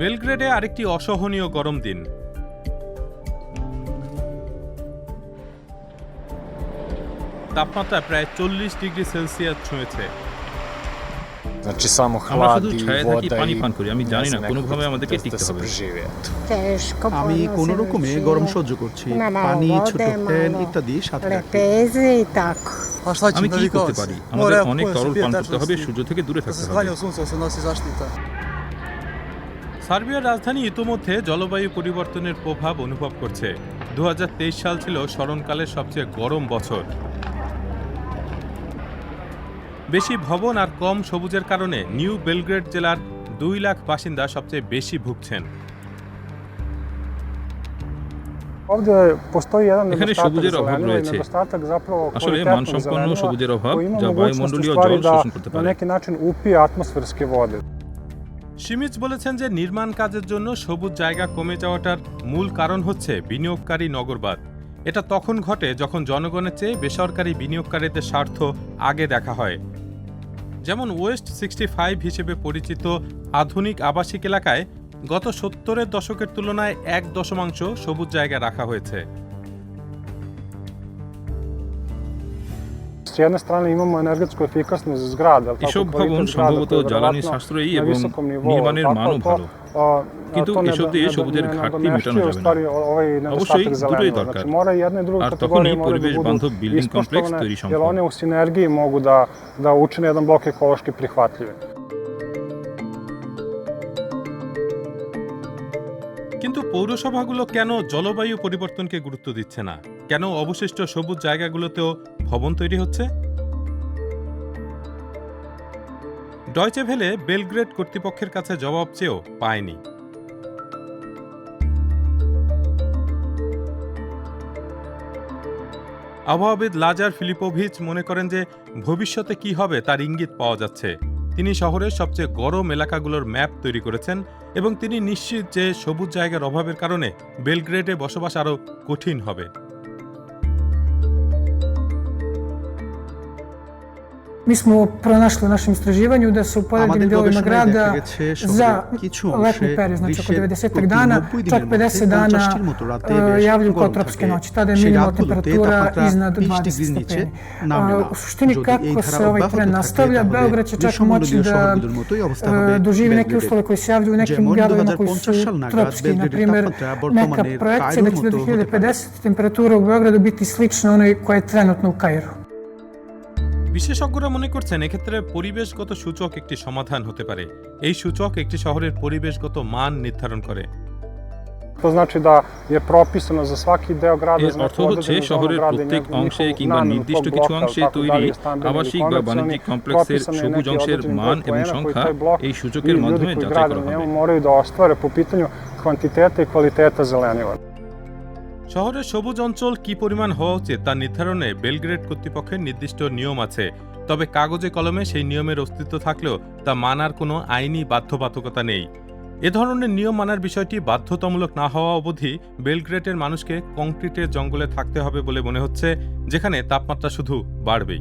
বেলগ্রেডে আরেকটি অসহনীয় গরম দিন। তাপমাত্রা প্রায় 40 ডিগ্রি সেলসিয়াস ছুঁয়েছে। Znači samo আমরা শুধু hlad i ছায়া থাকি, voda পানি i পান করি। আমি জানি না ne znam, কোনোভাবে nekako আমাদেরকে da টিকতে se হবে। preživi, eto. Teško আমি podnosim কোনো রকমে većinu. গরম সহ্য করছি, পানি, ছোট ফ্যান ইত্যাদি সাথে রাখি। lepeze i tako. আমি কি করতে পারি? আমাদের অনেক তরল পান করতে হবে, সূর্য থেকে দূরে থাকতে হবে। সার্বিয়ার রাজধানী ইতোমধ্যে জলবায়ু পরিবর্তনের প্রভাব অনুভব করছে। 2023 সাল ছিল স্মরণকালের সবচেয়ে গরম বছর। বেশি ভবন আর কম সবুজের কারণে নিউ বেলগ্রেড জেলার 2 লাখ বাসিন্দা সবচেয়ে বেশি ভুগছেন। এখানে সবুজের অভাব রয়েছে। আসলে মানসম্পন্ন সবুজের অভাব, যা বায়ুমণ্ডলীয় জল শোষণ করতে পারে। সিমিচ বলেছেন যে নির্মাণ কাজের জন্য সবুজ জায়গা কমে যাওয়াটার মূল কারণ হচ্ছে বিনিয়োগকারী নগরবাদ। এটা তখন ঘটে যখন জনগণের চেয়ে বেসরকারি বিনিয়োগকারীদের স্বার্থ আগে দেখা হয়। যেমন ওয়েস্ট 65 হিসেবে পরিচিত আধুনিক আবাসিক এলাকায় গত 70-এর দশকের তুলনায় 1 সবুজ জায়গা রাখা হয়েছে। এসব ভবন সম্ভবত জ্বালানি সাশ্রয়ী এবং নির্মাণের মানও ভালো, কিন্তু এসব দিয়ে সবুজের ঘাটতি মেটানো যাবে না। অবশ্যই দুটোই দরকার, আর তখনই পরিবেশ বান্ধব বিল্ডিং কমপ্লেক্স তৈরি সম্ভব। কিন্তু পৌরসভাগুলো কেন জলবায়ু পরিবর্তনকে গুরুত্ব দিচ্ছে না? কেন অবশিষ্ট সবুজ জায়গাগুলোতেও ভবন তৈরি হচ্ছে? ডয়চে ভেলে বেলগ্রেড কর্তৃপক্ষের কাছে জবাব চেয়েও পায়নি। আবহাওয়াবিদ লাজার ফিলিপোভিচ মনে করেন যে ভবিষ্যতে কি হবে তার ইঙ্গিত পাওয়া যাচ্ছে। তিনি শহরের সবচেয়ে গরম এলাকাগুলোর ম্যাপ তৈরি করেছেন এবং তিনি নিশ্চিত যে সবুজ জায়গার অভাবের কারণে বেলগ্রেডে বসবাস আরও কঠিন হবে। Mi smo pronašli u našem istraživanju da se u pojedinim আমাদের dijelovima গবেষণায় দেখা grada গেছে za শহরের কিছু অংশে letni period, znači oko বিশ্বের 90 dana, 90 čak দিনের 50 মধ্যে dana 50টির মতো রাতে বেশ javljaju kao গরম tropske থাকে। noći. Tada je সেই minimalna রাতগুলোতে temperatura তাপমাত্রা iznad 20 20 ডিগ্রির নিচে stepeni. নামে না। U suštini যদি এই kako ধারা se ovaj অব্যাহত trend থাকে, nastavlja, তাহলে Beograd će čak moći গ্রীষ্মমণ্ডলীয় da শহরগুলোর মতোই অবস্থা হবে doživi neke বেলগ্রেডে। uslove koji se javljaju u nekim যেমন gradovima koji 2050 সাল su নাগাদ tropski. Na বেলগ্রেডের primjer, তাপমাত্রা neka বর্তমানের projekcija কায়রোর da će do মতো হতে পারে। 2050 temperatura u Beogradu biti slična onoj koja je trenutno u Kairu. বিশেষজ্ঞরা মনে করছেন এক্ষেত্রে পরিবেশগত সূচক একটি সমাধান হতে পারে। এই সূচক একটি শহরের পরিবেশগত মান নির্ধারণ করে। এর অর্থ হচ্ছে শহরের প্রত্যেক অংশে কিংবা নির্দিষ্ট কিছু অংশে তৈরি আবাসিক বা বাণিজ্যিক কমপ্লেক্সের সবুজ অংশের মান এবং সংখ্যা এই সূচকের মাধ্যমে যাচাই করা হবে। শহরের সবুজ অঞ্চল কি পরিমাণ হওয়া উচিত তা নির্ধারণে বেলগ্রেড কর্তৃপক্ষের নির্দিষ্ট নিয়ম আছে। তবে কাগজে কলমে সেই নিয়মের অস্তিত্ব থাকলেও তা মানার কোনো আইনি বাধ্যবাধকতা নেই। এ ধরনের নিয়ম মানার বিষয়টি বাধ্যতামূলক না হওয়া অবধি বেলগ্রেডের মানুষকে কংক্রিটের জঙ্গলে থাকতে হবে বলে মনে হচ্ছে, যেখানে তাপমাত্রা শুধু বাড়বেই।